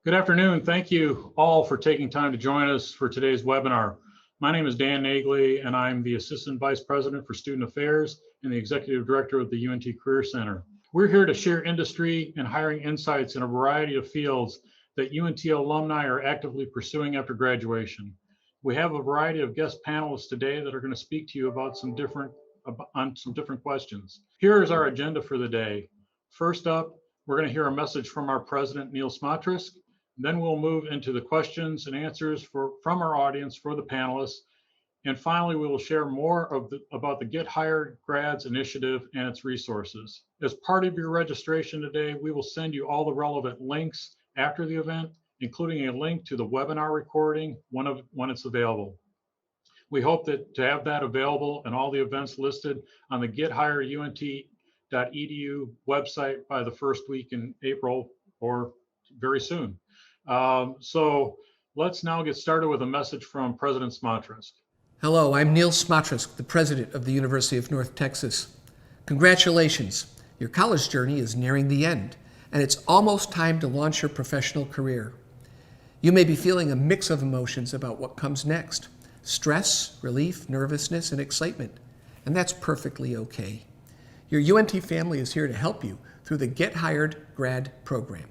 Good afternoon. Thank you all for taking time to join us for today's webinar. My name is Dan Nagley, and I'm the Assistant Vice President for Student Affairs and the Executive Director of the UNT Career Center. We're here to share industry and hiring insights in a variety of fields that UNT alumni are actively pursuing after graduation. We have a variety of guest panelists today that are going to speak to you about some different questions. Here is our agenda for the day. First up, we're going to hear a message from our president, Neil Smotrisk. Then we'll move into the questions and answers from our audience for the panelists. And finally, we will share more about the Get Hired Grads initiative and its resources. As part of your registration today, we will send you all the relevant links after the event, including a link to the webinar recording when it's available. We hope to have that available and all the events listed on the gethiredunt.edu website by the first week in April or very soon. So let's now get started with a message from President Smotrisk. Hello, I'm Neil Smotrisk, the president of the University of North Texas. Congratulations, your college journey is nearing the end, and it's almost time to launch your professional career. You may be feeling a mix of emotions about what comes next: stress, relief, nervousness, and excitement, and that's perfectly okay. Your UNT family is here to help you through the Get Hired Grad program.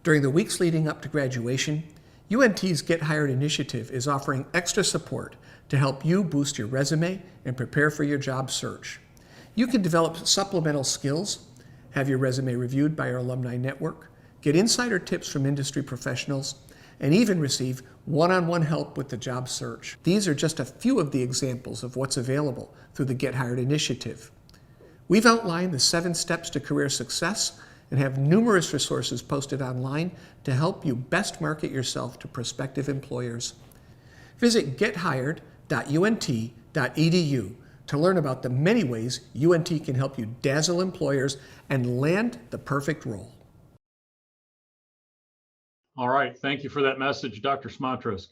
During the weeks leading up to graduation, UNT's Get Hired initiative is offering extra support to help you boost your resume and prepare for your job search. You can develop supplemental skills, have your resume reviewed by our alumni network, get insider tips from industry professionals, and even receive one-on-one help with the job search. These are just a few of the examples of what's available through the Get Hired initiative. We've outlined the 7 steps to career success and have numerous resources posted online to help you best market yourself to prospective employers. Visit gethired.unt.edu to learn about the many ways UNT can help you dazzle employers and land the perfect role. All right, thank you for that message, Dr. Smotrisk.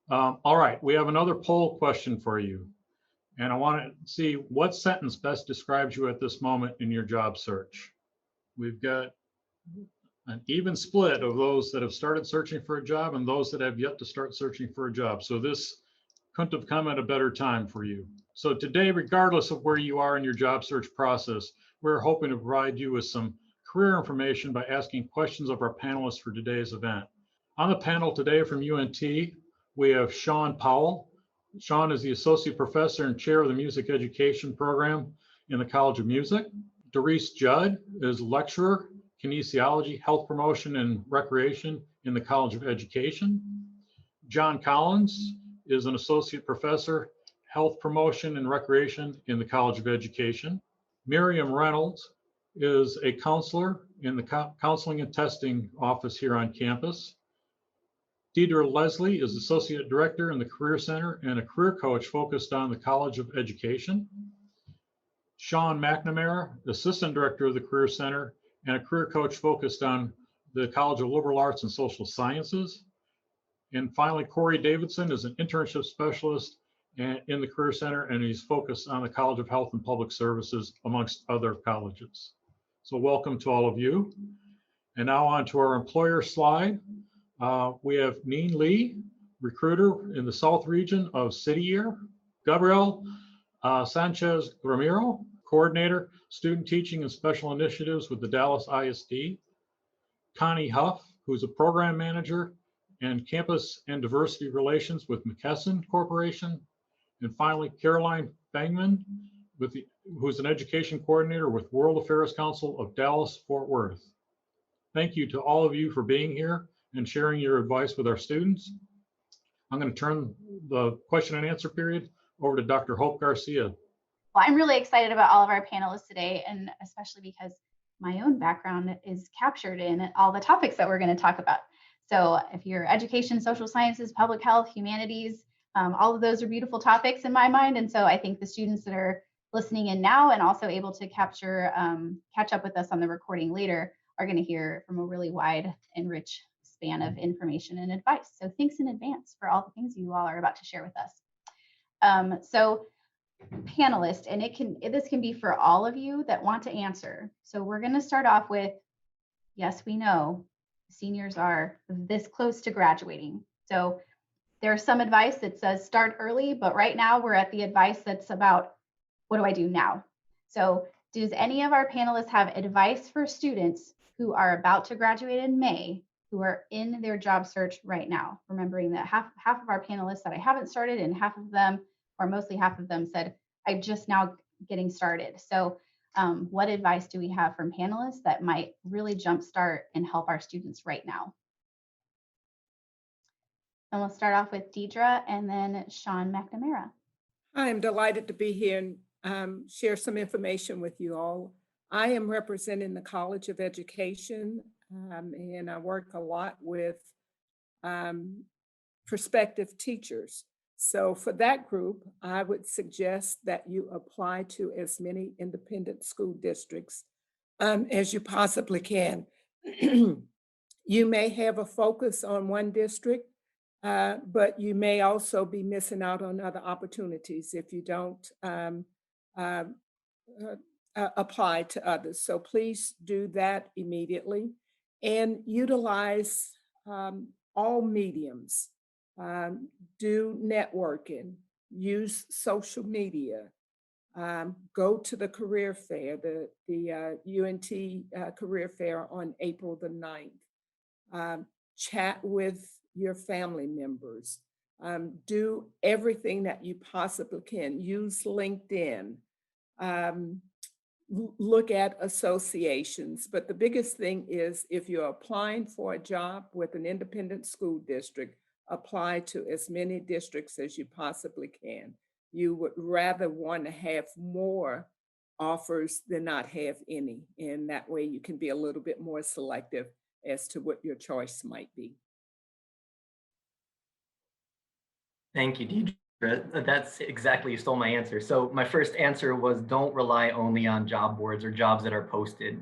All right, we have another poll question for you. And I want to see what sentence best describes you at this moment in your job search. We've got an even split of those that have started searching for a job and those that have yet to start searching for a job. So this couldn't have come at a better time for you. So today, regardless of where you are in your job search process, we're hoping to provide you with some career information by asking questions of our panelists for today's event. On the panel today from UNT, we have Sean Powell. Sean is the Associate Professor and Chair of the Music Education Program in the College of Music. Doris Judd is Lecturer, Kinesiology, Health Promotion, and Recreation in the College of Education. John Collins is an Associate Professor, Health Promotion and Recreation in the College of Education. Miriam Reynolds is a counselor in the Counseling and Testing Office here on campus. Deidre Leslie is Associate Director in the Career Center and a career coach focused on the College of Education. Sean McNamara, Assistant Director of the Career Center and a career coach focused on the College of Liberal Arts and Social Sciences. And finally, Corey Davidson is an internship specialist in the Career Center, and he's focused on the College of Health and Public Services, amongst other colleges. So welcome to all of you. And now on to our employer slide. We have Neen Lee, recruiter in the South region of City Year. Gabriel Sanchez Ramiro, Coordinator, Student Teaching and Special Initiatives with the Dallas ISD. Connie Huff, who's a Program Manager and Campus and Diversity Relations with McKesson Corporation. And finally, Caroline Fangman, who's an Education Coordinator with World Affairs Council of Dallas-Fort Worth. Thank you to all of you for being here and sharing your advice with our students. I'm going to turn the question and answer period over to Dr. Hope Garcia. Well, I'm really excited about all of our panelists today, and especially because my own background is captured in all the topics that we're going to talk about. So if you're education, social sciences, public health, humanities, all of those are beautiful topics in my mind. And so I think the students that are listening in now and also able to catch up with us on the recording later are going to hear from a really wide and rich span of information and advice. So thanks in advance for all the things you all are about to share with us. So panelists, and this can be for all of you that want to answer. So we're going to start off with, yes, we know seniors are this close to graduating. So there's some advice that says start early, but right now we're at the advice that's about what do I do now? So does any of our panelists have advice for students who are about to graduate in May, who are in their job search right now? Remembering that half of our panelists said I haven't started, and half of them, or mostly half of them, said I'm just now getting started. So what advice do we have from panelists that might really jumpstart and help our students right now? And we'll start off with Deidre and then Sean McNamara. I am delighted to be here and share some information with you all. I am representing the College of Education, and I work a lot with prospective teachers. So for that group, I would suggest that you apply to as many independent school districts as you possibly can. You may have a focus on one district, but you may also be missing out on other opportunities if you don't apply to others. So please do that immediately and utilize all mediums. Do networking, use social media, go to the career fair, the UNT career fair on April the 9th. Chat with your family members. Do everything that you possibly can. Use LinkedIn. Look at associations. But the biggest thing is if you're applying for a job with an independent school district, apply to as many districts as you possibly can. You would rather want to have more offers than not have any. And that way you can be a little bit more selective as to what your choice might be. Thank you, Deidre. That's exactly, you stole my answer. So my first answer was don't rely only on job boards or jobs that are posted.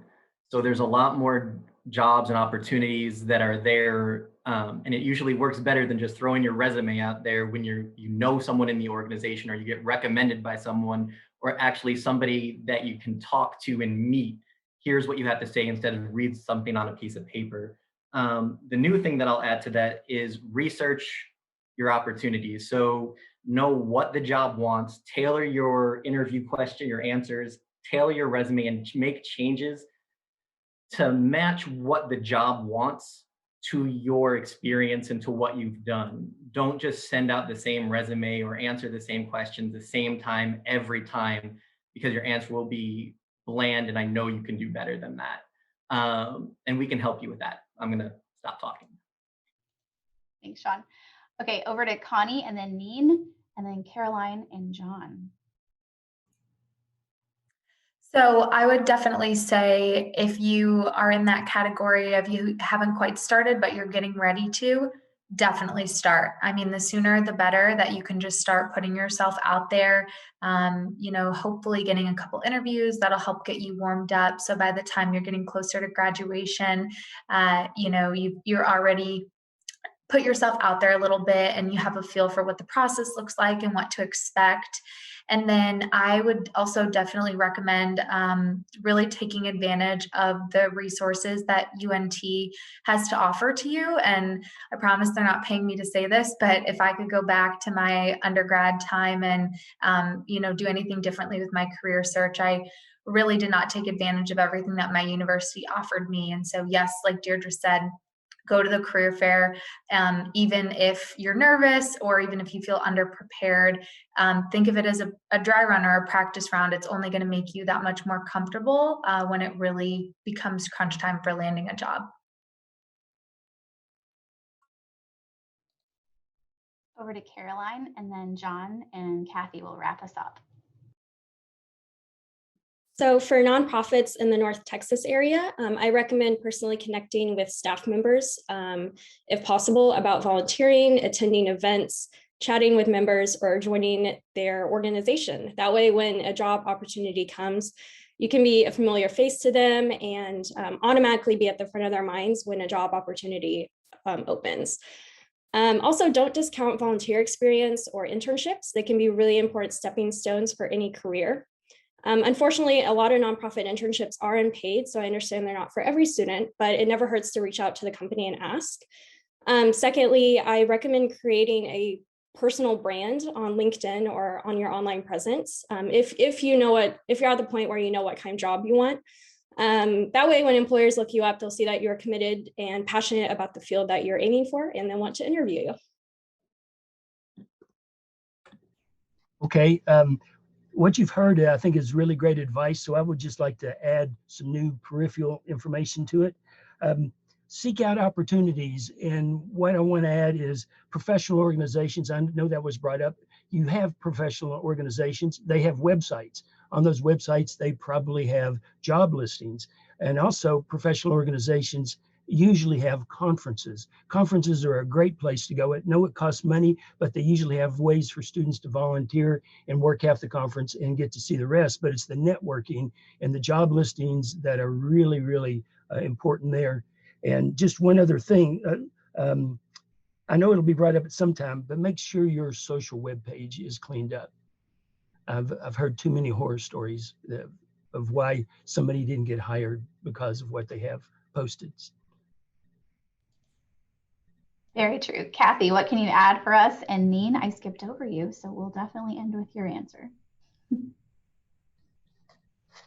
So there's a lot more jobs and opportunities that are there. And it usually works better than just throwing your resume out there when you know someone in the organization or you get recommended by someone or actually somebody that you can talk to and meet. Here's what you have to say instead of read something on a piece of paper. The new thing that I'll add to that is research your opportunities. So know what the job wants, tailor your interview question, your answers, tailor your resume and make changes to match what the job wants to your experience and to what you've done. Don't just send out the same resume or answer the same questions the same time every time, because your answer will be bland and I know you can do better than that. And we can help you with that. I'm gonna stop talking. Thanks, Sean. Okay, over to Connie and then Neen and then Caroline and John. So I would definitely say if you are in that category of you haven't quite started, but you're getting ready to, definitely start. I mean, the sooner the better that you can just start putting yourself out there, hopefully getting a couple interviews that'll help get you warmed up. So by the time you're getting closer to graduation, you're already put yourself out there a little bit and you have a feel for what the process looks like and what to expect. And then I would also definitely recommend really taking advantage of the resources that UNT has to offer to you. And I promise they're not paying me to say this, but if I could go back to my undergrad time and, do anything differently with my career search, I really did not take advantage of everything that my university offered me. And so, yes, like Deirdre said, go to the career fair, even if you're nervous or even if you feel underprepared. Think of it as a dry run or a practice round. It's only going to make you that much more comfortable when it really becomes crunch time for landing a job. Over to Caroline and then John and Kathy will wrap us up. So for nonprofits in the North Texas area, I recommend personally connecting with staff members, if possible, about volunteering, attending events, chatting with members, or joining their organization. That way, when a job opportunity comes, you can be a familiar face to them and automatically be at the front of their minds when a job opportunity opens. Also, don't discount volunteer experience or internships. They can be really important stepping stones for any career. Unfortunately, a lot of nonprofit internships are unpaid, so I understand they're not for every student, but it never hurts to reach out to the company and ask. Secondly, I recommend creating a personal brand on LinkedIn or on your online presence. If you're at the point where you know what kind of job you want, that way when employers look you up, they'll see that you're committed and passionate about the field that you're aiming for, and then want to interview you. Okay, what you've heard, I think, is really great advice. So I would just like to add some new peripheral information to it. Seek out opportunities. And what I want to add is professional organizations. I know that was brought up. You have professional organizations. They have websites. On those websites, they probably have job listings. And also professional organizations usually have conferences. Conferences are a great place to go. I know it costs money, but they usually have ways for students to volunteer and work half the conference and get to see the rest. But it's the networking and the job listings that are really, really important there. And just one other thing, I know it'll be brought up at some time, but make sure your social web page is cleaned up. I've heard too many horror stories of why somebody didn't get hired because of what they have posted. Very true. Kathy, what can you add for us? And Neen, I skipped over you, so we'll definitely end with your answer.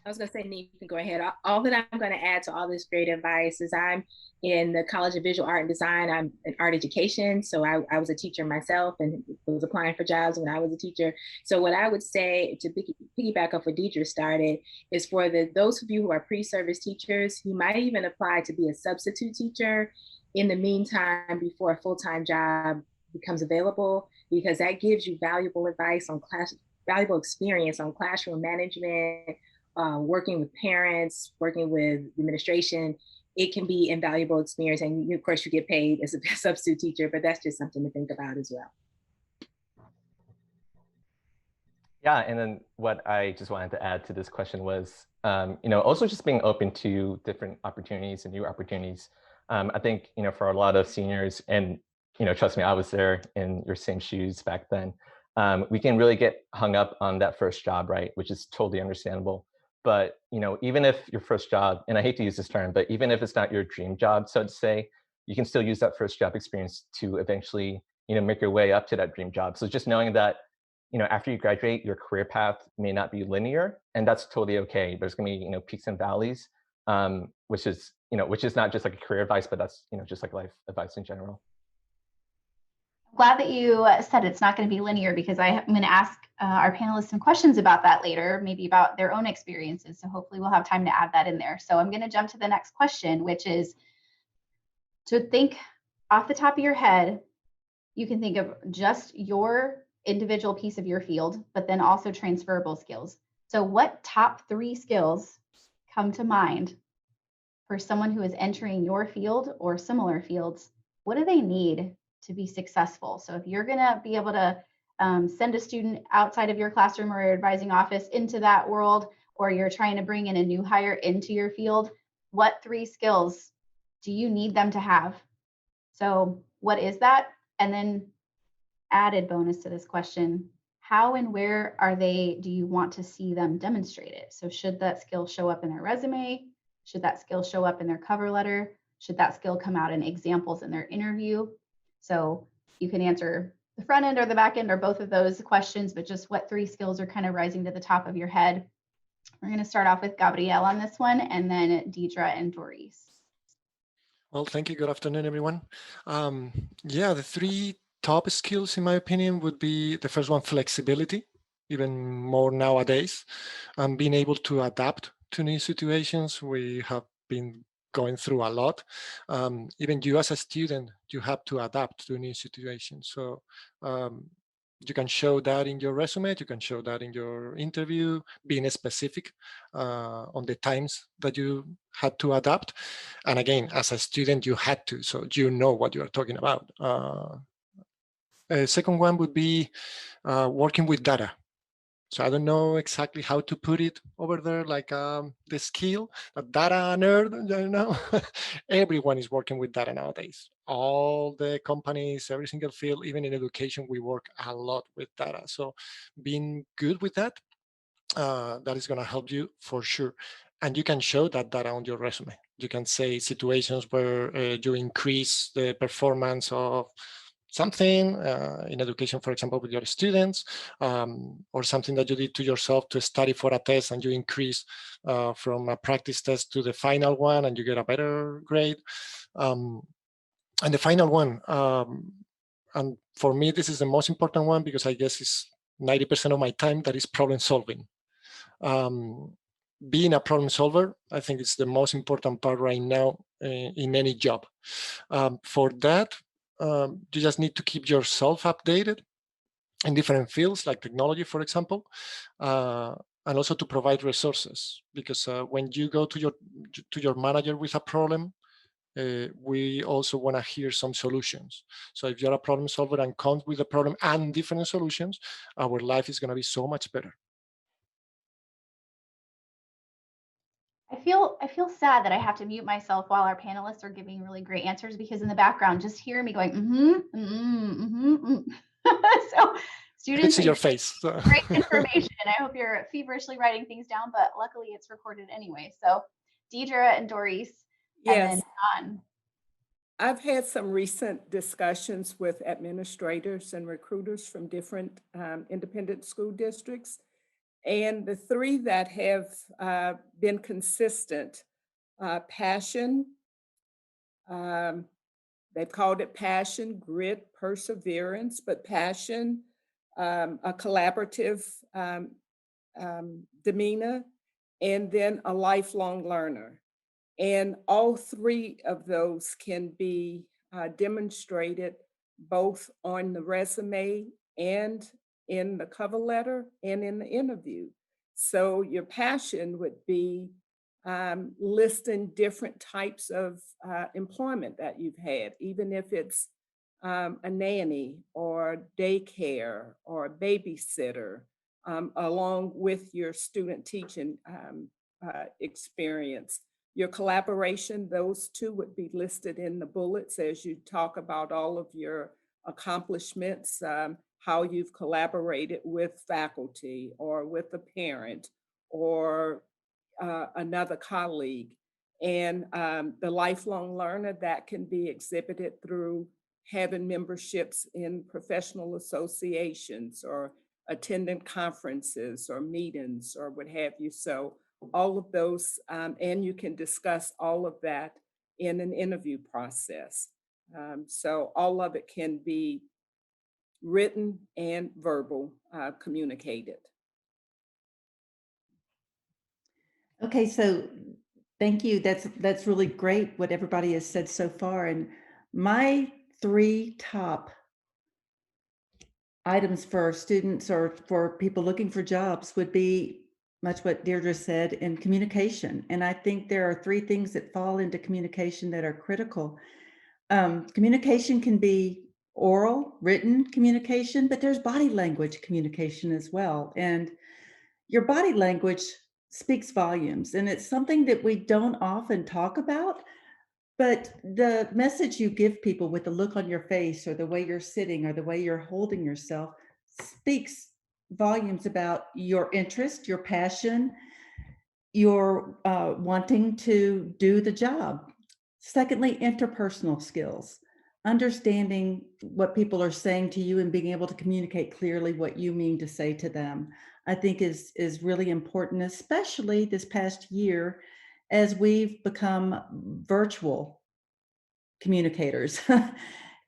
I was going to say, Neen, you can go ahead. All that I'm going to add to all this great advice is I'm in the College of Visual Art and Design. I'm in art education. So I was a teacher myself and was applying for jobs when I was a teacher. So what I would say to piggyback off what Deidre started is for those of you who are pre-service teachers, you might even apply to be a substitute teacher in the meantime before a full-time job becomes available, because that gives you valuable advice on valuable experience on classroom management, working with parents, working with administration. It can be invaluable experience. And of course you get paid as a substitute teacher, but that's just something to think about as well. Yeah, and then what I just wanted to add to this question was, also just being open to different opportunities and new opportunities. I think, for a lot of seniors, and, trust me, I was there in your same shoes back then. We can really get hung up on that first job, right? Which is totally understandable. But, even if your first job, and I hate to use this term, but even if it's not your dream job, so to say, you can still use that first job experience to eventually, make your way up to that dream job. So just knowing that, after you graduate, your career path may not be linear, and that's totally okay. There's gonna be, peaks and valleys, which is not just like a career advice, but that's, just like life advice in general. Glad that you said it's not going to be linear, because I'm going to ask our panelists some questions about that later, maybe about their own experiences. So hopefully we'll have time to add that in there. So I'm going to jump to the next question, which is to think off the top of your head. You can think of just your individual piece of your field, but then also transferable skills. So what top 3 skills come to mind for someone who is entering your field or similar fields? What do they need to be successful? So if you're going to be able to send a student outside of your classroom or your advising office into that world, or you're trying to bring in a new hire into your field, what 3 skills do you need them to have? So what is that? And then added bonus to this question, how and where do you want to see them demonstrate it? So should that skill show up in their resume? Should that skill show up in their cover letter? Should that skill come out in examples in their interview? So you can answer the front end or the back end or both of those questions, but just what 3 skills are kind of rising to the top of your head? We're going to start off with Gabrielle on this one, and then Deidre and Doris. Well, thank you. Good afternoon, everyone. The 3 top skills, in my opinion, would be the first one, flexibility, even more nowadays, and being able to adapt to new situations. We have been going through a lot. Even you as a student, you have to adapt to a new situation. So you can show that in your resume, you can show that in your interview, being specific on the times that you had to adapt. And again, as a student, you had to, so you know what you are talking about. Second one would be working with data. So I don't know exactly how to put it over there, like the skill, a data nerd, Everyone is working with data nowadays. All the companies, every single field, even in education, we work a lot with data. So being good with that. that is going to help you for sure. And you can show that data on your resume. You can say situations where you increase the performance of something in education, for example, with your students, or something that you did to yourself to study for a test and you increase from a practice test to the final one and you get a better grade. And the final one, and for me, this is the most important one because I guess it's 90% of my time that is problem solving. Being a problem solver, I think it's the most important part right now in any job. For that, you just need to keep yourself updated in different fields like technology, for example, and also to provide resources. Because when you go to your manager with a problem, we also want to hear some solutions. So if you're a problem solver and come with a problem and different solutions, our life is going to be so much better. I feel sad that I have to mute myself while our panelists are giving really great answers, because in the background, just hear me going, So students, see your face. So. Great information. I hope you're feverishly writing things down, but luckily it's recorded anyway. So Deidre and Doris, Yes. and then John. I've had some recent discussions with administrators and recruiters from different independent school districts. And the three that have been consistent, passion, they've called it passion, grit, perseverance, but passion, a collaborative demeanor, and then a lifelong learner. And all three of those can be demonstrated both on the resume and in the cover letter and in the interview. So your passion would be listing different types of employment that you've had, even if it's a nanny or daycare or a babysitter, along with your student teaching experience. Your collaboration, those two would be listed in the bullets as you talk about all of your accomplishments, how you've collaborated with faculty or with a parent or another colleague. And the lifelong learner, that can be exhibited through having memberships in professional associations or attending conferences or meetings or what have you. So all of those, and you can discuss all of that in an interview process. So all of it can be written and verbal communicated. Okay, so thank you. That's really great what everybody has said so far. And my three top items for students or for people looking for jobs would be much what Deirdre said in communication. And I think there are three things that fall into communication that are critical. Communication can be oral, written communication, but there's body language communication as well. And your body language speaks volumes, and it's something that we don't often talk about, but the message you give people with the look on your face or the way you're sitting or the way you're holding yourself speaks volumes about your interest, your passion, your wanting to do the job. Secondly, interpersonal skills, understanding what people are saying to you and being able to communicate clearly what you mean to say to them, I think is really important, especially this past year as we've become virtual communicators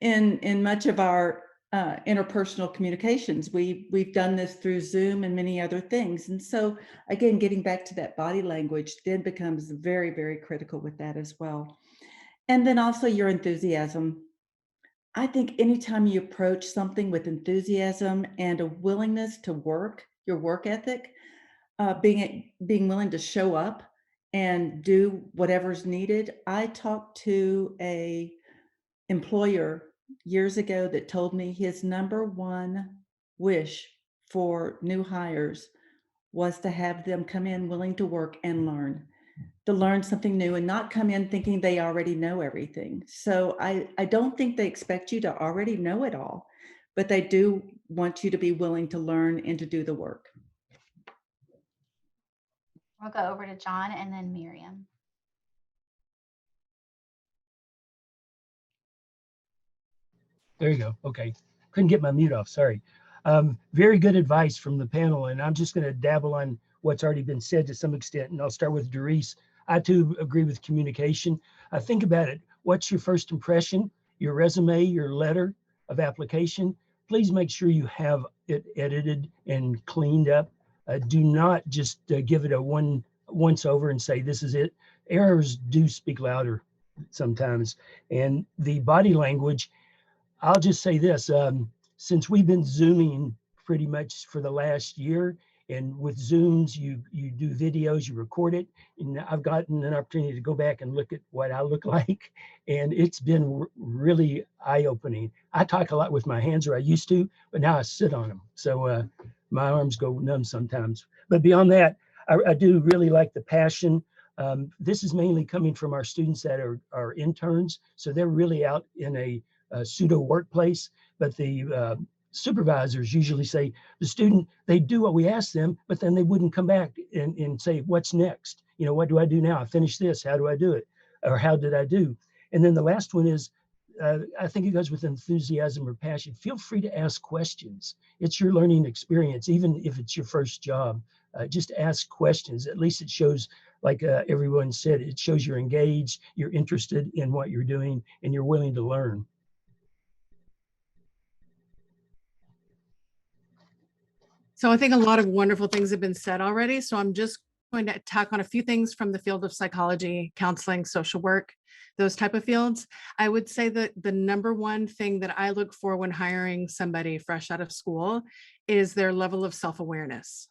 in much of our interpersonal communications. We've done this through Zoom and many other things. And so again, getting back to that body language then becomes very, very critical with that as well. And then also your enthusiasm. I think anytime you approach something with enthusiasm and a willingness to work, your work ethic, being willing to show up and do whatever's needed. I talked to a employer years ago that told me his number one wish for new hires was to have them come in willing to work and learn, to learn something new and not come in thinking they already know everything. So I don't think they expect you to already know it all, but they do want you to be willing to learn and to do the work. We'll go over to John and then Miriam. There you go. Okay. Couldn't get my mute off. Sorry. Very good advice from the panel. And I'm just going to dabble on what's already been said to some extent. And I'll start with Doris. I too agree with communication. Think about it. What's your first impression? Your resume, your letter of application. Please make sure you have it edited and cleaned up. Do not just give it a once over and say, this is it. Errors do speak louder sometimes. And the body language, I'll just say this, since we've been Zooming pretty much for the last year, and with Zooms, you do videos, you record it, and I've gotten an opportunity to go back and look at what I look like, and it's been really eye-opening. I talk a lot with my hands, or I used to, but now I sit on them, so my arms go numb sometimes. But beyond that, I do really like the passion. This is mainly coming from our students that are interns, so they're really out in a pseudo workplace, but the supervisors usually say the student, they do what we ask them, but then they wouldn't come back and say, what's next? You know, what do I do now? I finished this, how do I do it? Or how did I do? And then the last one is, I think it goes with enthusiasm or passion. Feel free to ask questions. It's your learning experience, even if it's your first job. Just ask questions. At least it shows, like everyone said, it shows you're engaged, you're interested in what you're doing, and you're willing to learn. So I think a lot of wonderful things have been said already. So I'm just going to tack on a few things from the field of psychology, counseling, social work, those type of fields. I would say that the number one thing that I look for when hiring somebody fresh out of school is their level of self-awareness.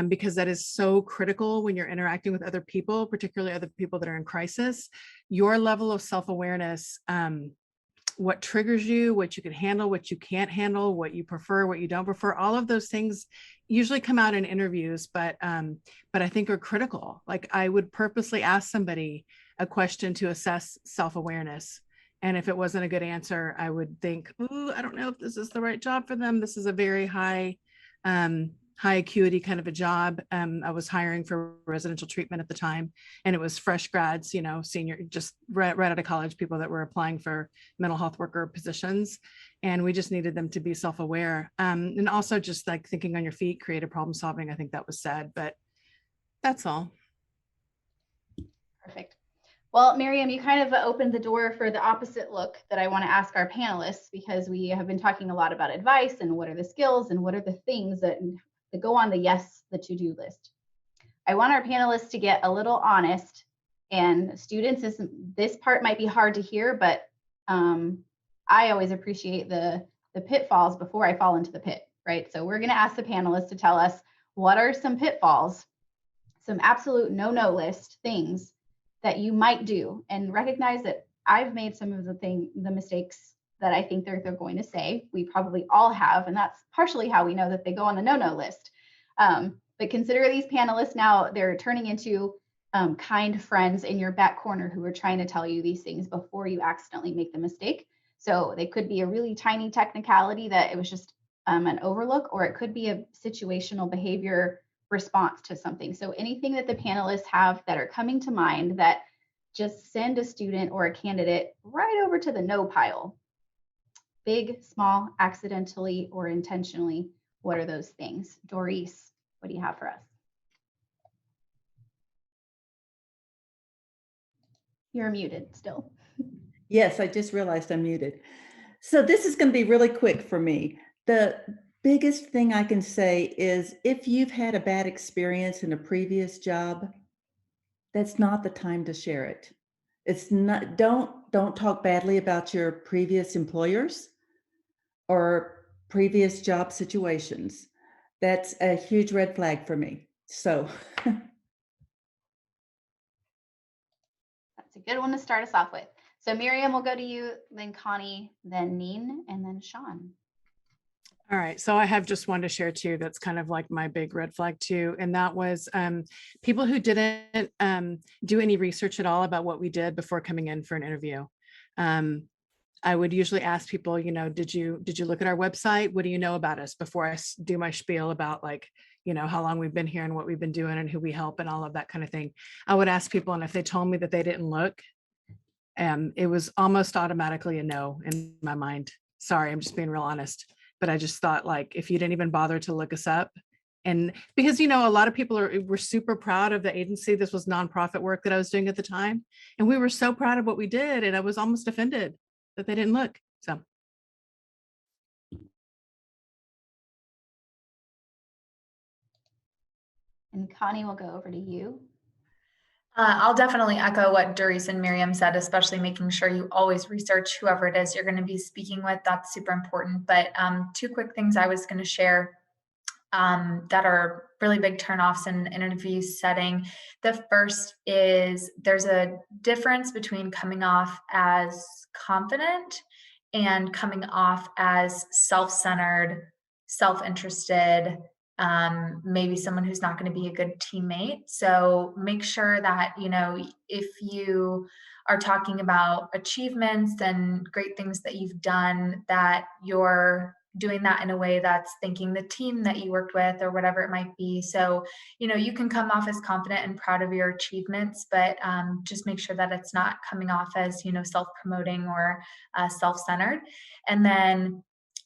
Because that is so critical when you're interacting with other people, particularly other people that are in crisis. Your level of self-awareness, what triggers you, what you can handle, what you can't handle, what you prefer, what you don't prefer, all of those things usually come out in interviews, but I think are critical. Like I would purposely ask somebody a question to assess self-awareness. And if it wasn't a good answer, I would think, ooh, I don't know if this is the right job for them. This is a very high acuity kind of a job. I was hiring for residential treatment at the time, and it was fresh grads, you know, senior, just right out of college, people that were applying for mental health worker positions. And we just needed them to be self-aware. And also just like thinking on your feet, creative problem solving. I think that was said, but that's all. Perfect. Well, Miriam, you kind of opened the door for the opposite look that I want to ask our panelists, because we have been talking a lot about advice and what are the skills and what are the things that go on the to-do list. I want our panelists to get a little honest, and students, this part might be hard to hear, but I always appreciate the pitfalls before I fall into the pit, right? So we're going to ask the panelists to tell us what are some pitfalls, some absolute no-no list things that you might do, and recognize that I've made some of the mistakes that I think they're going to say. We probably all have, and that's partially how we know that they go on the no-no list. But consider these panelists now, they're turning into kind friends in your back corner who are trying to tell you these things before you accidentally make the mistake. So they could be a really tiny technicality that it was just an overlook, or it could be a situational behavior response to something. So anything that the panelists have that are coming to mind, that just send a student or a candidate right over to the no pile. Big, small, accidentally or intentionally, what are those things? Doris, what do you have for us? You're muted still. Yes, I just realized I'm muted. So this is going to be really quick for me. The biggest thing I can say is if you've had a bad experience in a previous job, that's not the time to share it. It's not, don't talk badly about your previous employers or previous job situations. That's a huge red flag for me. So that's a good one to start us off with. So Miriam, we'll go to you, then Connie, then Neen, and then Sean. All right, so I have just one to share too. That's kind of like my big red flag too. And that was people who didn't do any research at all about what we did before coming in for an interview. I would usually ask people, you know, did you look at our website? What do you know about us before I do my spiel about like, you know, how long we've been here and what we've been doing and who we help and all of that kind of thing. I would ask people, and if they told me that they didn't look, it was almost automatically a no in my mind. Sorry, I'm just being real honest. But I just thought, like, if you didn't even bother to look us up, and because, you know, a lot of people were super proud of the agency. This was nonprofit work that I was doing at the time. And we were so proud of what we did. And I was almost offended that they didn't look. So. And Connie, will go over to you. I'll definitely echo what Doris and Miriam said, especially making sure you always research whoever it is you're going to be speaking with. That's super important. But 2 quick things I was going to share that are really big turnoffs in an interview setting. The first is there's a difference between coming off as confident and coming off as self-centered, self-interested, maybe someone who's not going to be a good teammate. So make sure that, you know, if you are talking about achievements and great things that you've done, that you're doing that in a way that's thanking the team that you worked with or whatever it might be. So, you know, you can come off as confident and proud of your achievements, but just make sure that it's not coming off as, you know, self-promoting or self-centered. And then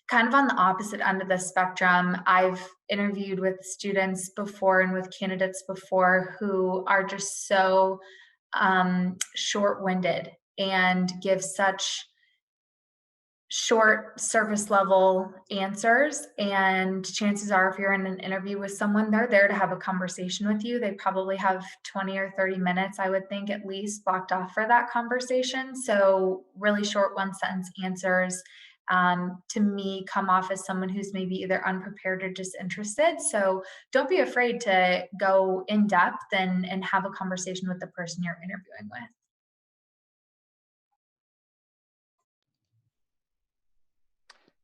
kind of on the opposite end of the spectrum, I've interviewed with students before and with candidates before who are just so short-winded and give such short service level answers. And chances are, if you're in an interview with someone, they're there to have a conversation with you. They probably have 20 or 30 minutes, I would think, at least blocked off for that conversation. So really short 1-sentence answers to me come off as someone who's maybe either unprepared or disinterested. So don't be afraid to go in depth and have a conversation with the person you're interviewing with.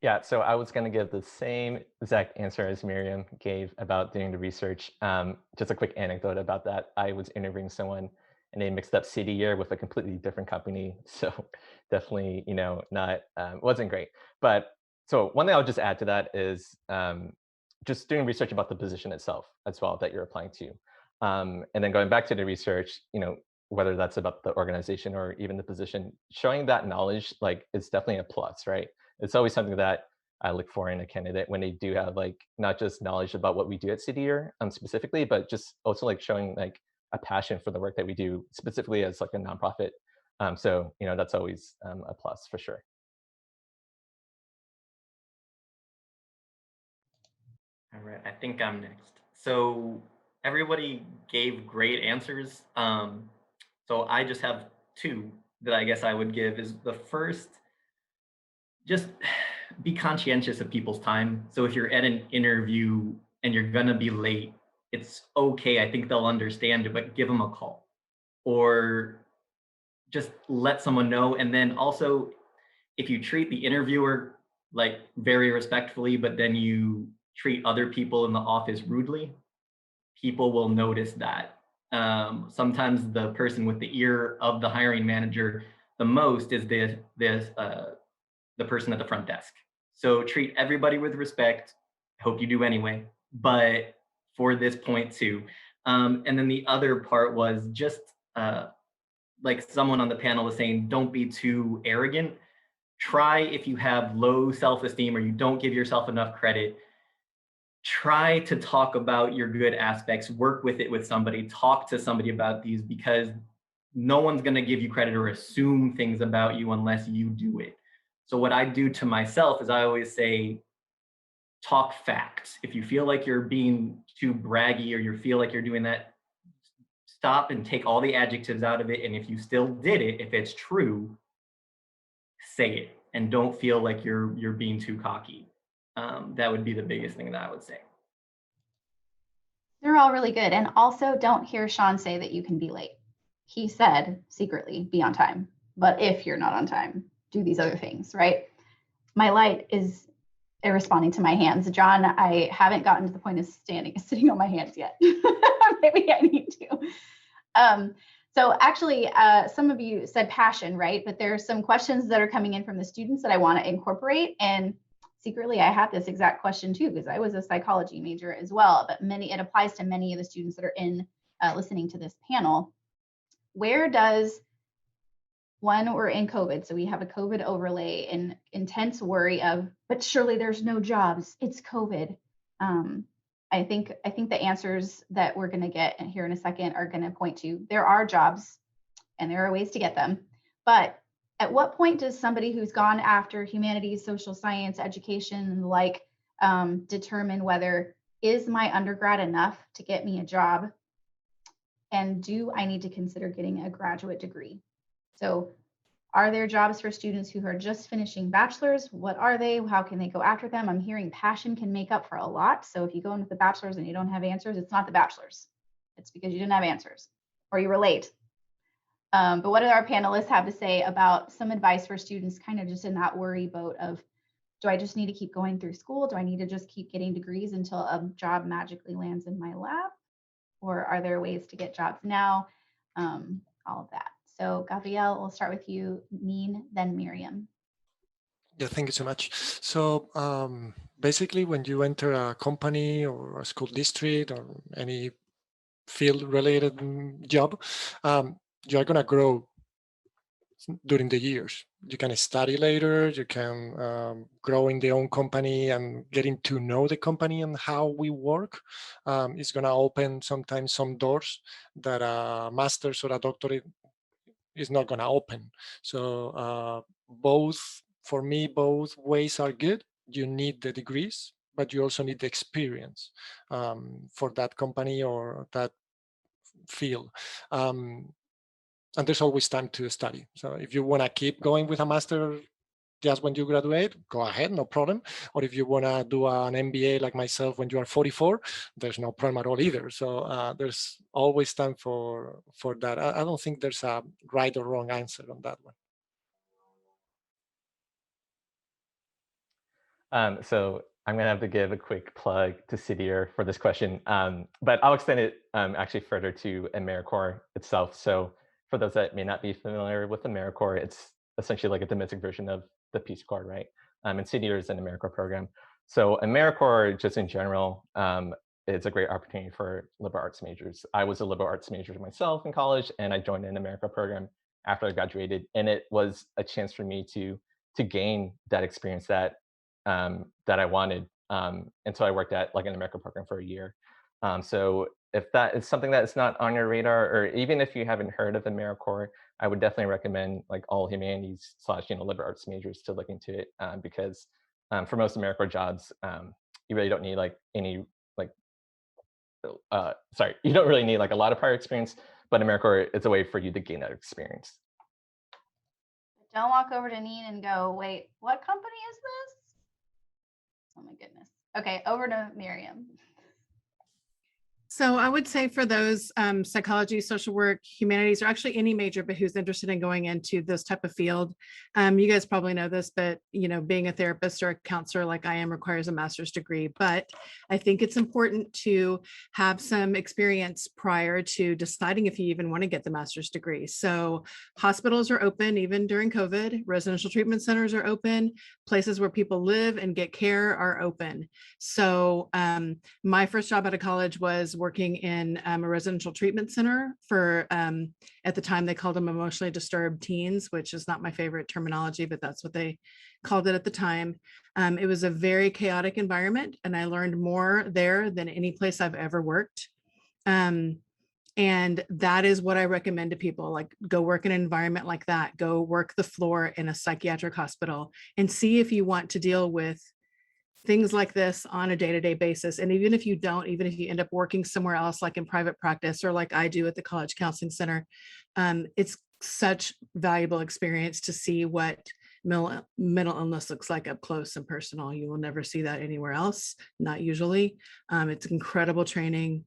Yeah, so I was going to give the same exact answer as Miriam gave about doing the research. Just a quick anecdote about that. I was interviewing someone and they mixed up city year with a completely different company. So definitely, you know, not, wasn't great. But so one thing I'll just add to that is just doing research about the position itself as well that you're applying to. And then going back to the research, you know, whether that's about the organization or even the position, showing that knowledge, like, is definitely a plus, right? It's always something that I look for in a candidate when they do have, like, not just knowledge about what we do at City Year specifically, but just also like showing like a passion for the work that we do specifically as like a nonprofit. So, you know, that's always a plus for sure. All right, I think I'm next. So everybody gave great answers. So I just have 2 that I guess I would give. Is the first, just be conscientious of people's time. So if you're at an interview and you're gonna be late, it's okay. I think they'll understand it, but give them a call or just let someone know. And then also, if you treat the interviewer like very respectfully, but then you treat other people in the office rudely, people will notice that. Sometimes the person with the ear of the hiring manager the most is the person at the front desk. So treat everybody with respect. I hope you do anyway, but for this point too. And then the other part was just like someone on the panel was saying, don't be too arrogant. Try, if you have low self-esteem or you don't give yourself enough credit, try to talk about your good aspects, work with it with somebody, talk to somebody about these, because no one's going to give you credit or assume things about you unless you do it. So what I do to myself is I always say, talk facts. If you feel like you're being too braggy or you feel like you're doing that, stop and take all the adjectives out of it. And if you still did it, if it's true, say it and don't feel like you're being too cocky. That would be the biggest thing that I would say. They're all really good. And also, don't hear Sean say that you can be late. He said secretly, be on time. But if you're not on time, do these other things, right? My light is responding to my hands. John, I haven't gotten to the point of sitting on my hands yet. Maybe I need to. So actually, some of you said passion, right? But there are some questions that are coming in from the students that I want to incorporate. And secretly, I had this exact question too, because I was a psychology major as well, but it applies to many of the students that are in listening to this panel. Where does one, we're in COVID, so we have a COVID overlay and intense worry of, but surely there's no jobs. It's COVID. I think the answers that we're going to get here in a second are going to point to there are jobs and there are ways to get them. But at what point does somebody who's gone after humanities, social science, education, and the like determine whether is my undergrad enough to get me a job? And do I need to consider getting a graduate degree? So are there jobs for students who are just finishing bachelor's? What are they? How can they go after them? I'm hearing passion can make up for a lot. So if you go into the bachelor's and you don't have answers, it's not the bachelor's. It's because you didn't have answers or you were late. But what do our panelists have to say about some advice for students kind of just in that worry boat of, do I just need to keep going through school? Do I need to just keep getting degrees until a job magically lands in my lap? Or are there ways to get jobs now? All of that. So Gabrielle, we'll start with you, Neen, then Miriam. Yeah, thank you so much. So basically, when you enter a company or a school district or any field-related job, you are going to grow during the years. You can study later, you can grow in the own company and getting to know the company and how we work. It's going to open sometimes some doors that a master's or a doctorate is not going to open. So for me, both ways are good. You need the degrees, but you also need the experience for that company or that field. And there's always time to study. So if you want to keep going with a master just when you graduate, go ahead, no problem. Or if you want to do an MBA like myself when you are 44, there's no problem at all either. So there's always time for that. I don't think there's a right or wrong answer on that one. So I'm going to have to give a quick plug to CIDIR for this question, but I'll extend it actually further to AmeriCorps itself. So for those that may not be familiar with AmeriCorps, it's essentially like a domestic version of the Peace Corps, right? And CIDIR is an AmeriCorps program. So AmeriCorps, just in general, it's a great opportunity for liberal arts majors. I was a liberal arts major myself in college, and I joined an AmeriCorps program after I graduated, and it was a chance for me to gain that experience that I wanted. And so I worked at like an AmeriCorps program for a year. So if that is something that is not on your radar, or even if you haven't heard of AmeriCorps, I would definitely recommend like all humanities / liberal arts majors to look into it, because for most AmeriCorps jobs, you really don't need like any you don't really need like a lot of prior experience, but AmeriCorps is a way for you to gain that experience. Don't walk over to Neen and go, wait, what company is this? Oh my goodness. Okay, over to Miriam. So I would say for those psychology, social work, humanities, or actually any major, but who's interested in going into this type of field, you guys probably know this, but being a therapist or a counselor like I am requires a master's degree. But I think it's important to have some experience prior to deciding if you even want to get the master's degree. So hospitals are open even during COVID. Residential treatment centers are open. Places where people live and get care are open. So my first job out of college was working in a residential treatment center for, at the time they called them emotionally disturbed teens, which is not my favorite terminology, but that's what they called it at the time. It was a very chaotic environment, and I learned more there than any place I've ever worked. And that is what I recommend to people, like go work in an environment like that, go work the floor in a psychiatric hospital and see if you want to deal with things like this on a day-to-day basis. And even if you don't, even if you end up working somewhere else, like in private practice or like I do at the College Counseling Center, it's such valuable experience to see what mental illness looks like up close and personal. You will never see that anywhere else, not usually. It's incredible training.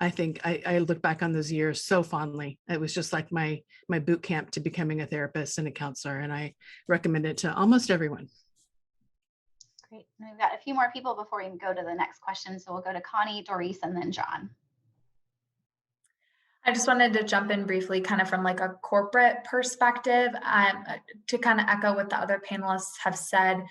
I think I look back on those years so fondly. It was just like my boot camp to becoming a therapist and a counselor, and I recommend it to almost everyone. Great. And we've got a few more people before we go to the next question. So we'll go to Connie, Doris, and then John. I just wanted to jump in briefly, kind of from like a corporate perspective, to kind of echo what the other panelists have said.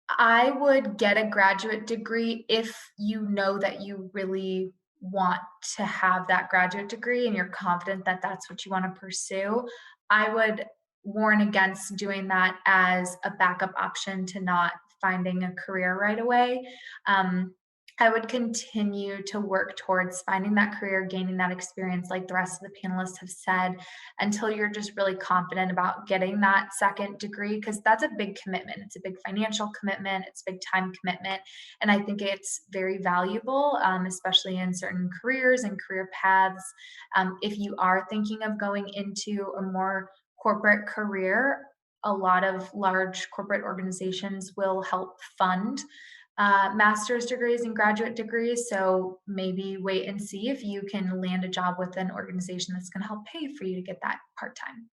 I would get a graduate degree if you know that you really want to have that graduate degree and you're confident that that's what you want to pursue. I would warn against doing that as a backup option to not finding a career right away. I would continue to work towards finding that career, gaining that experience, like the rest of the panelists have said, until you're just really confident about getting that second degree, because that's a big commitment. It's a big financial commitment, it's a big time commitment. And I think it's very valuable, especially in certain careers and career paths. If you are thinking of going into a more corporate career, a lot of large corporate organizations will help fund master's degrees and graduate degrees. So maybe wait and see if you can land a job with an organization that's going to help pay for you to get that part-time.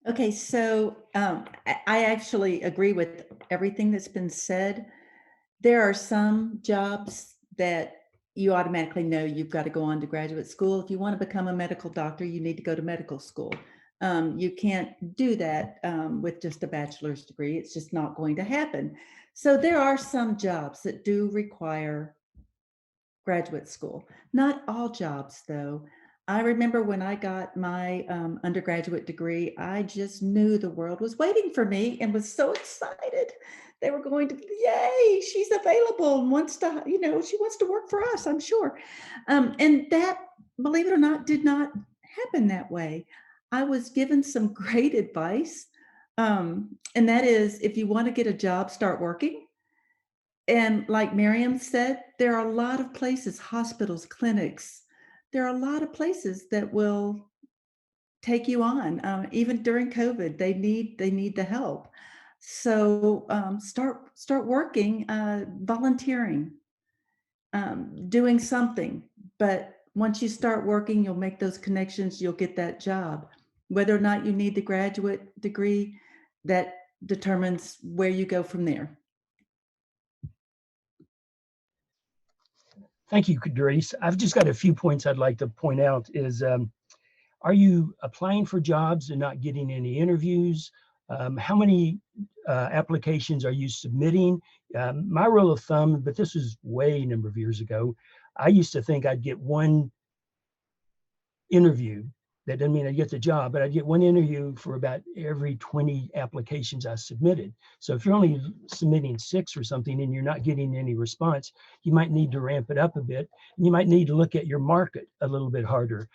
Okay, so I actually agree with everything that's been said. There are some jobs that you automatically know you've got to go on to graduate school. If you want to become a medical doctor, you need to go to medical school. You can't do that with just a bachelor's degree. It's just not going to happen. So there are some jobs that do require graduate school. Not all jobs, though. I remember when I got my undergraduate degree, I just knew the world was waiting for me and was so excited. They were going to, yay, she's available and wants to, she wants to work for us, I'm sure. And that, believe it or not, did not happen that way. I was given some great advice. And that is, if you want to get a job, start working. And like Miriam said, there are a lot of places, hospitals, clinics, there are a lot of places that will take you on. Even during COVID, they need the help. So start working, volunteering, doing something. But once you start working, you'll make those connections, you'll get that job. Whether or not you need the graduate degree, that determines where you go from there. Thank you, Doris. I've just got a few points I'd like to point out is, are you applying for jobs and not getting any interviews? How many applications are you submitting? My rule of thumb, but this was way a number of years ago, I used to think I'd get one interview. That doesn't mean I'd get the job, but I'd get one interview for about every 20 applications I submitted. So if you're only submitting 6 or something and you're not getting any response, you might need to ramp it up a bit. And you might need to look at your market a little bit harder.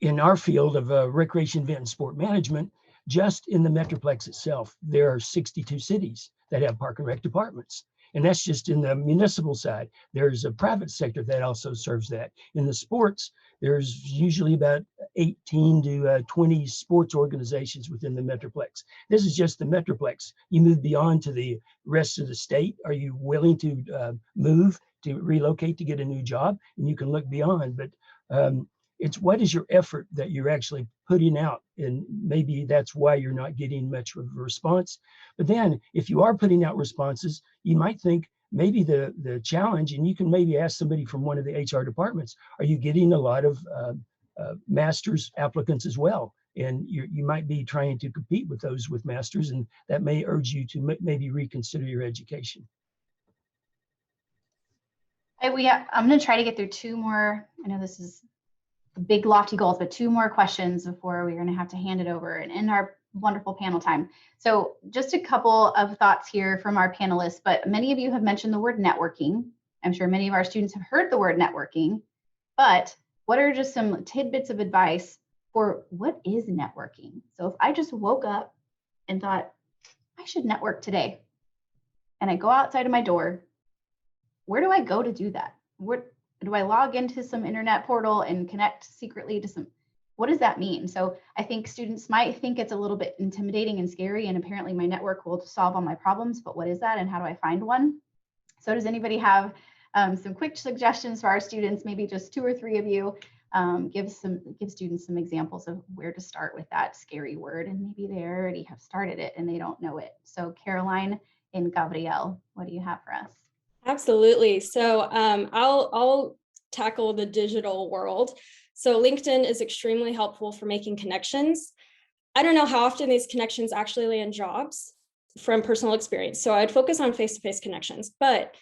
In our field of recreation, event, and sport management, just in the Metroplex itself, there are 62 cities that have park and rec departments. And that's just in the municipal side. There's a private sector that also serves that. In the sports, there's usually about 18 to 20 sports organizations within the Metroplex. This is just the Metroplex. You move beyond to the rest of the state. Are you willing to move, to relocate, to get a new job? And you can look beyond, but it's what is your effort that you're actually putting out? And maybe that's why you're not getting much of a response. But then if you are putting out responses, you might think maybe the challenge, and you can maybe ask somebody from one of the HR departments, are you getting a lot of master's applicants as well? And you might be trying to compete with those with masters, and that may urge you to maybe reconsider your education. I'm going to try to get through 2 more. I know this is big lofty goals, but 2 more questions before we're going to have to hand it over and end our wonderful panel time. So just a couple of thoughts here from our panelists, but many of you have mentioned the word networking. I'm sure many of our students have heard the word networking, but what are just some tidbits of advice for what is networking? So if I just woke up and thought, I should network today, and I go outside of my door, where do I go to do that? Do I log into some internet portal and connect secretly to some, what does that mean? So I think students might think it's a little bit intimidating and scary, and apparently my network will solve all my problems, but what is that and how do I find one? So does anybody have some quick suggestions for our students, maybe just 2 or 3 of you, give students some examples of where to start with that scary word, and maybe they already have started it and they don't know it. So Caroline and Gabrielle, what do you have for us? Absolutely. So I'll tackle the digital world. So LinkedIn is extremely helpful for making connections. I don't know how often these connections actually land jobs from personal experience. So I'd focus on face-to-face connections. But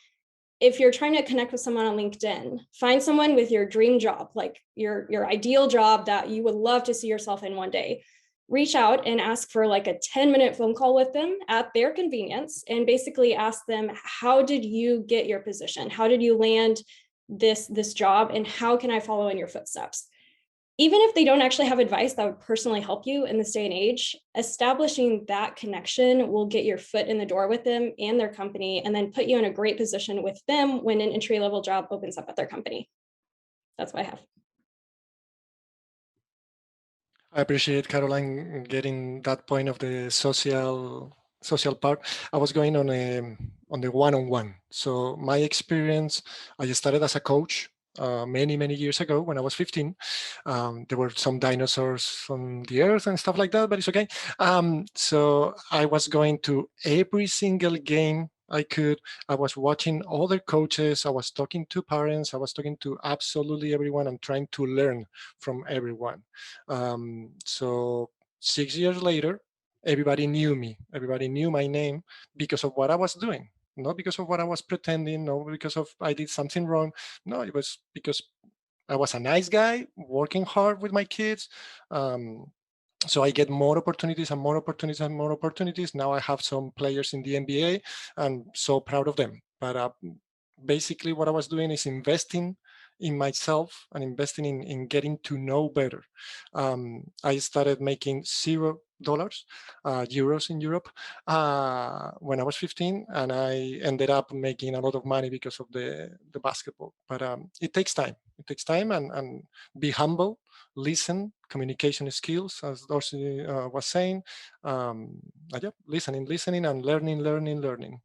if you're trying to connect with someone on LinkedIn, find someone with your dream job, like your ideal job that you would love to see yourself in one day. Reach out and ask for like a 10-minute phone call with them at their convenience and basically ask them, how did you get your position? How did you land this job? And how can I follow in your footsteps? Even if they don't actually have advice that would personally help you in this day and age, establishing that connection will get your foot in the door with them and their company, and then put you in a great position with them when an entry-level job opens up at their company. That's what I have. I appreciate Caroline getting that point of the social part. I was going on the one-on-one. So my experience, I started as a coach many years ago when I was 15. There were some dinosaurs on the earth and stuff like that, but it's okay. So I was going to every single game I could. I was watching other coaches. I was talking to parents. I was talking to absolutely everyone and trying to learn from everyone. So 6 years later, everybody knew me. Everybody knew my name because of what I was doing. Not because of what I was pretending, not because of I did something wrong. No, it was because I was a nice guy working hard with my kids. So I get more opportunities and more opportunities and more opportunities. Now I have some players in the NBA and so proud of them. But basically what I was doing is investing in myself and investing in getting to know better. I started making $0 euros in Europe when I was 15, and I ended up making a lot of money because of the basketball. But it takes time. It takes time and be humble, listen, communication skills, as Dorsey was saying. Yeah, listening and learning.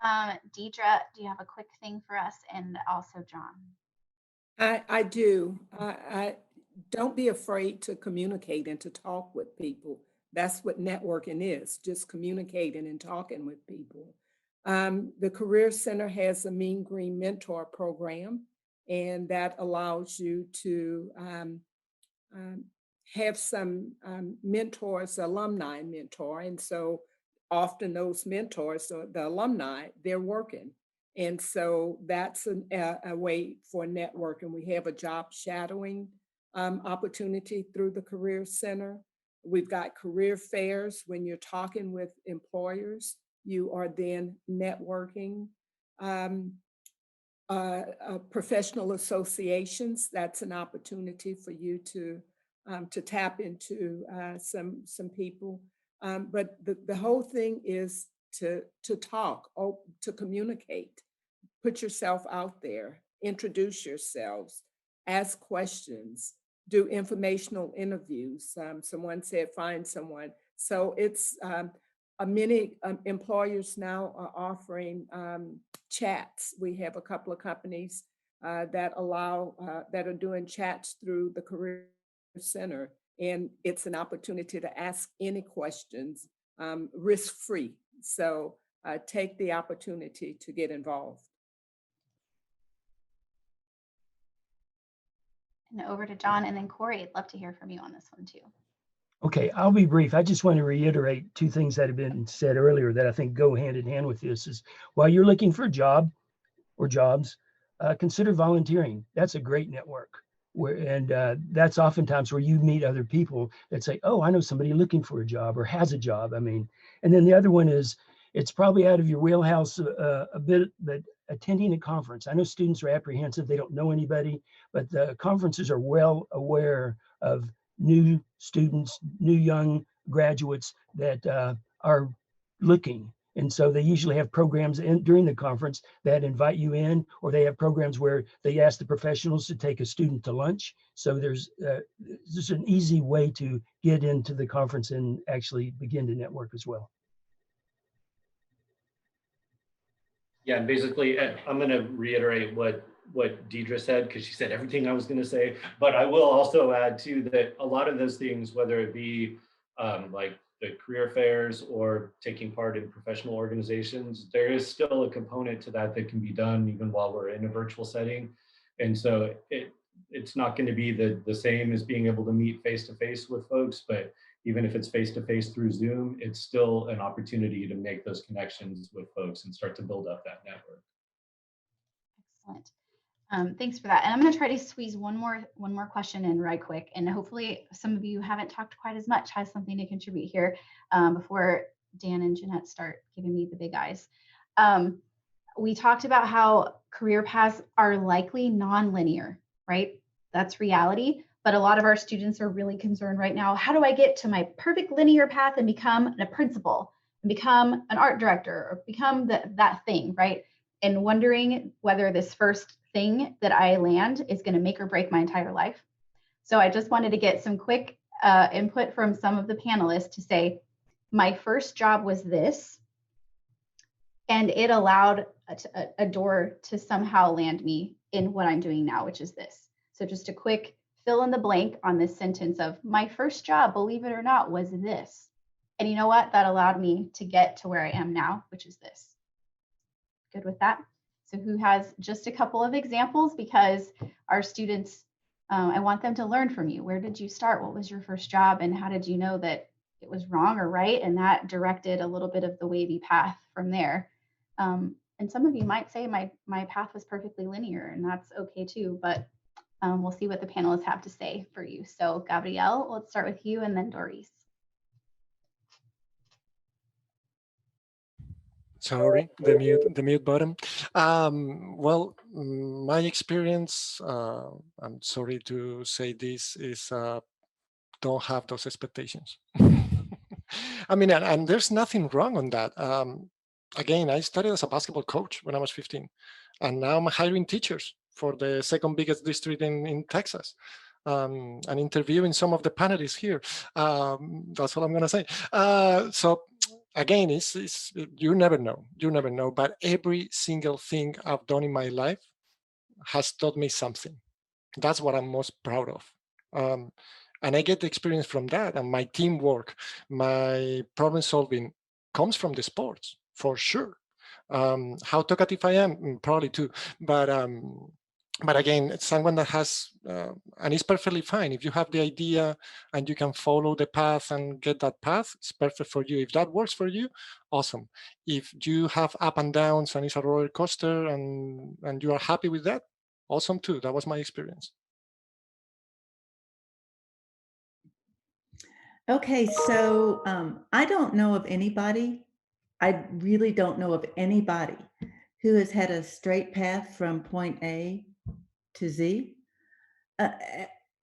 Deidre, do you have a quick thing for us? And also John. I do. I don't be afraid to communicate and to talk with people. That's what networking is, just communicating and talking with people. The Career Center has a Mean Green Mentor program, and that allows you to have some mentors, alumni mentor. And so often those mentors, so the alumni, they're working. And so that's a way for networking. We have a job shadowing opportunity through the Career Center. We've got career fairs. When you're talking with employers, you are then networking. Professional associations, that's an opportunity for you to tap into some people. But the whole thing is to talk, to communicate, put yourself out there, introduce yourselves, ask questions, do informational interviews. Someone said, find someone. So it's many employers now are offering chats. We have a couple of companies that are doing chats through the Career Center. And it's an opportunity to ask any questions risk-free. So take the opportunity to get involved. And over to John and then Corey. I'd love to hear from you on this one too. Okay, I'll be brief. I just want to reiterate two things that have been said earlier that I think go hand in hand with this. Is while you're looking for a job or jobs, consider volunteering. That's a great network. That's oftentimes where you meet other people that say, oh, I know somebody looking for a job or has a job. I mean, and then the other one is, it's probably out of your wheelhouse a bit, but attending a conference. I know students are apprehensive. They don't know anybody, but the conferences are well aware of new students, new young graduates that are looking. And so they usually have programs during the conference that invite you in, or they have programs where they ask the professionals to take a student to lunch. So there's an easy way to get into the conference and actually begin to network as well. Yeah, and basically, I'm going to reiterate what Deidre said, because she said everything I was going to say. But I will also add too that a lot of those things, whether it be like the career fairs or taking part in professional organizations, there is still a component to that can be done even while we're in a virtual setting. And so it's not going to be the same as being able to meet face to face with folks, but even if it's face to face through Zoom, it's still an opportunity to make those connections with folks and start to build up that network. Excellent. Thanks for that. And I'm going to try to squeeze one more question in right quick. And hopefully some of you who haven't talked quite as much has something to contribute here before Dan and Jeanette start giving me the big eyes. We talked about how career paths are likely non-linear, right? That's reality. But a lot of our students are really concerned right now. How do I get to my perfect linear path and become a principal and become an art director or become that thing, right? And wondering whether this first thing that I land is going to make or break my entire life. So I just wanted to get some quick input from some of the panelists to say, my first job was this, and it allowed a door to somehow land me in what I'm doing now, which is this. So just a quick fill in the blank on this sentence of my first job, believe it or not, was this. And you know what? That allowed me to get to where I am now, which is this. Good with that? So who has just a couple of examples? Because our students, I want them to learn from you. Where did you start? What was your first job? And how did you know that it was wrong or right? And that directed a little bit of the wavy path from there. And some of you might say my path was perfectly linear, and that's okay too, but we'll see what the panelists have to say for you. So Gabrielle, let's start with you and then Doris. Sorry, the mute button. Well, my experience, I'm sorry to say this, is don't have those expectations. I mean, and there's nothing wrong on that. Again, I started as a basketball coach when I was 15, and now I'm hiring teachers for the second biggest district in Texas. And interviewing some of the panelists here. That's all I'm gonna say. So again, it's you never know, but every single thing I've done in my life has taught me something. That's what I'm most proud of. And I get the experience from that, and my teamwork, my problem solving comes from the sports, for sure. How talkative I am, probably too, but again, it's someone that has, and it's perfectly fine. If you have the idea and you can follow the path and get that path, it's perfect for you. If that works for you, awesome. If you have up and downs and it's a roller coaster and you are happy with that, awesome too. That was my experience. Okay, so I don't know of anybody, I really don't know of anybody who has had a straight path from point A to Z.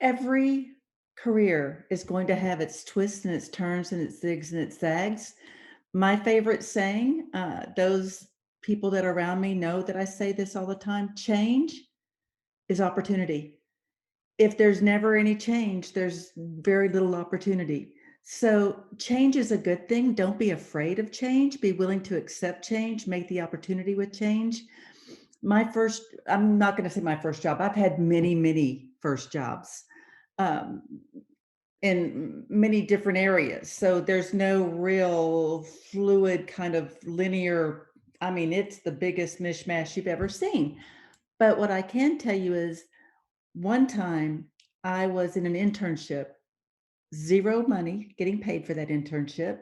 Every career is going to have its twists and its turns and its zigs and its zags. My favorite saying, those people that are around me know that I say this all the time, change is opportunity. If there's never any change, there's very little opportunity. So change is a good thing. Don't be afraid of change. Be willing to accept change, make the opportunity with change. I'm not going to say my first job. I've had many first jobs in many different areas. So there's no real fluid kind of linear, I mean, it's the biggest mishmash you've ever seen. But what I can tell you is one time I was in an internship, zero money, getting paid for that internship.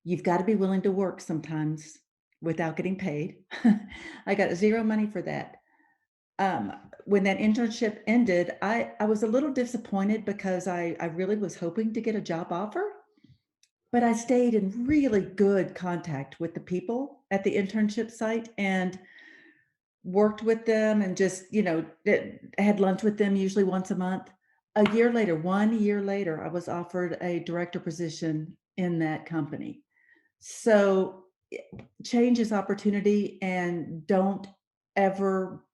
You've got to be willing to work sometimes without getting paid. I got zero money for that. When that internship ended, I was a little disappointed because I really was hoping to get a job offer, but I stayed in really good contact with the people at the internship site and worked with them and just, had lunch with them usually once a month. 1 year later, I was offered a director position in that company. So change is opportunity, and don't ever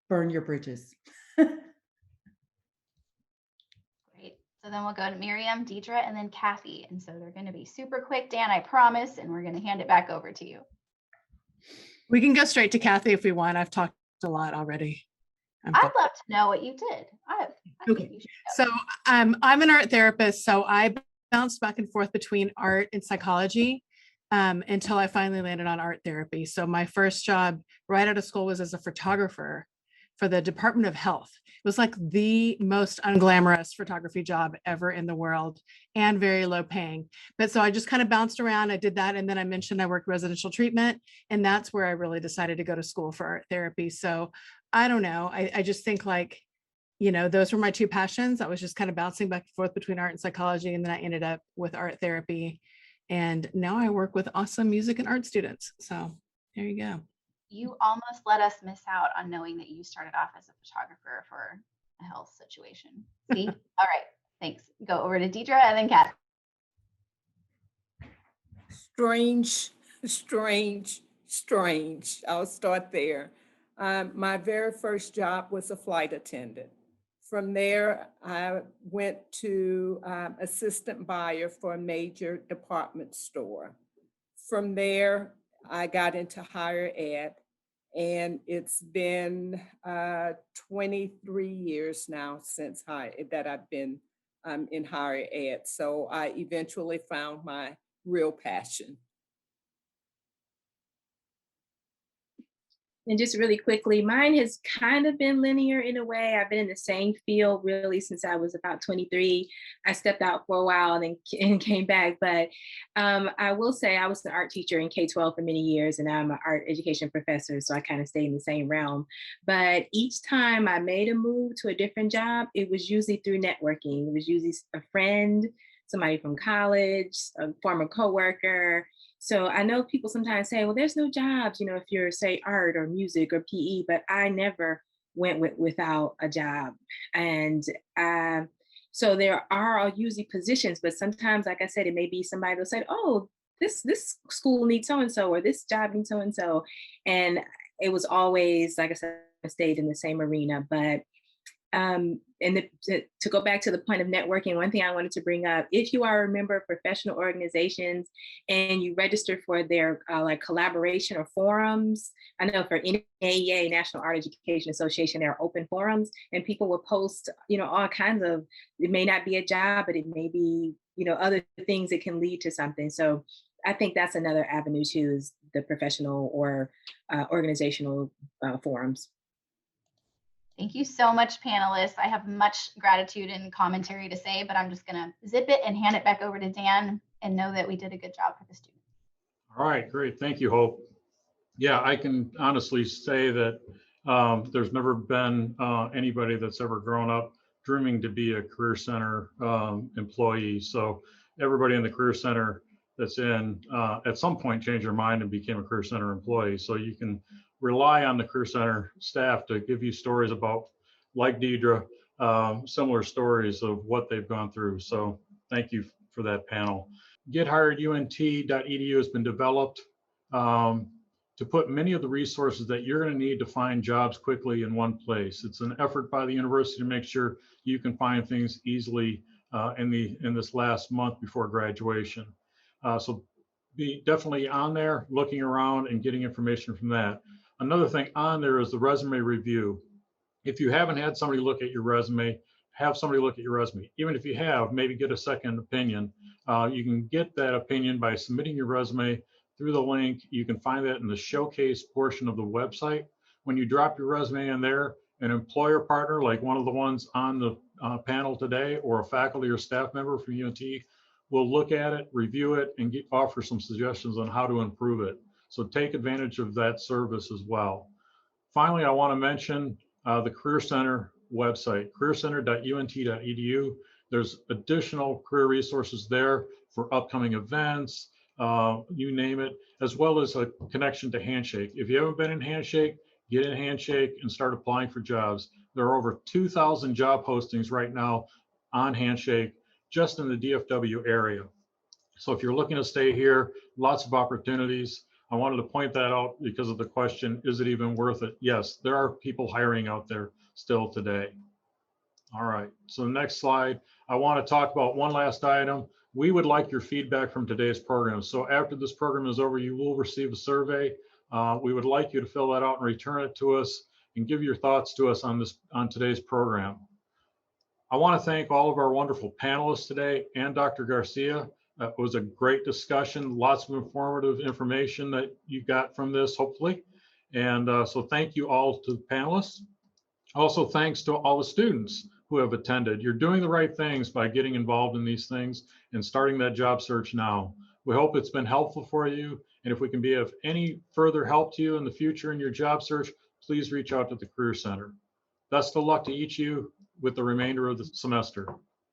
burn your bridges. Great. So then we'll go to Miriam, Deidre, and then Kathy. And so they're going to be super quick, Dan, I promise, and we're going to hand it back over to you. We can go straight to Kathy if we want. I've talked a lot already. I'd love to know what you did. I think you should So I'm an art therapist, so I bounced back and forth between art and psychology until I finally landed on art therapy. So my first job right out of school was as a photographer. for the Department of Health. It was like the most unglamorous photography job ever in the world and very low paying. But so I just kind of bounced around. I did that. And then I mentioned I worked residential treatment. And that's where I really decided to go to school for art therapy. So I don't know. I just think like, you know, those were my two passions. I was just kind of bouncing back and forth between art and psychology. And then I ended up with art therapy. And now I work with awesome music and art students. So there you go. You almost let us miss out on knowing that you started off as a photographer for a health situation. See? All right. Thanks. Go over to Deidre and then Kat. Strange. I'll start there. My very first job was a flight attendant. From there, I went to assistant buyer for a major department store. From there, I got into higher ed, and it's been 23 years now since that I've been in higher ed. So I eventually found my real passion. And just really quickly, mine has kind of been linear in a way. I've been in the same field really since I was about 23. I stepped out for a while and came back. But I will say I was an art teacher in K-12 for many years, and I'm an art education professor. So I kind of stayed in the same realm. But each time I made a move to a different job, it was usually through networking. It was usually a friend, somebody from college, a former coworker. So I know people sometimes say, well, there's no jobs, you know, if you're, say, art or music or PE, but I never went without a job. And so there are usually positions, but sometimes, like I said, it may be somebody that'll say, oh, this school needs so-and-so, or this job needs so-and-so. And it was always, like I said, I stayed in the same arena. But to go back to the point of networking, one thing I wanted to bring up, if you are a member of professional organizations and you register for their like collaboration or forums, I know for NAEA, National Art Education Association, there are open forums, and people will post, you know, all kinds of, it may not be a job, but it may be, you know, other things that can lead to something. So I think that's another avenue too, is the professional or organizational forums. Thank you so much, panelists. I have much gratitude and commentary to say, but I'm just going to zip it and hand it back over to Dan and know that we did a good job for the students. All right, great. Thank you, Hope. Yeah, I can honestly say that there's never been anybody that's ever grown up dreaming to be a Career Center employee. So everybody in the Career Center that's in at some point changed their mind and became a Career Center employee. So you can rely on the Career Center staff to give you stories about, like Deidre, similar stories of what they've gone through. So thank you for that panel. GetHiredUNT.edu has been developed to put many of the resources that you're going to need to find jobs quickly in one place. It's an effort by the university to make sure you can find things easily in this last month before graduation. So be definitely on there, looking around and getting information from that. Another thing on there is the resume review. If you haven't had somebody look at your resume, have somebody look at your resume. Even if you have, maybe get a second opinion. You can get that opinion by submitting your resume through the link. You can find that in the showcase portion of the website. When you drop your resume in there, an employer partner, like one of the ones on the panel today, or a faculty or staff member from UNT, will look at it, review it, and offer some suggestions on how to improve it. So take advantage of that service as well. Finally, I want to mention the Career Center website, careercenter.unt.edu. There's additional career resources there for upcoming events, you name it, as well as a connection to Handshake. If you haven't been in Handshake, get in Handshake and start applying for jobs. There are over 2,000 job postings right now on Handshake, just in the DFW area. So if you're looking to stay here, lots of opportunities. I wanted to point that out because of the question, is it even worth it? Yes, there are people hiring out there still today. All right, so the next slide, I want to talk about one last item. We would like your feedback from today's program. So after this program is over, you will receive a survey. We would like you to fill that out and return it to us and give your thoughts to us on today's program. I want to thank all of our wonderful panelists today and Dr. Garcia. It was a great discussion, lots of informative information that you got from this, hopefully. And so thank you all to the panelists. Also, thanks to all the students who have attended. You're doing the right things by getting involved in these things and starting that job search now. We hope it's been helpful for you. And if we can be of any further help to you in the future in your job search, please reach out to the Career Center. Best of luck to each of you with the remainder of the semester.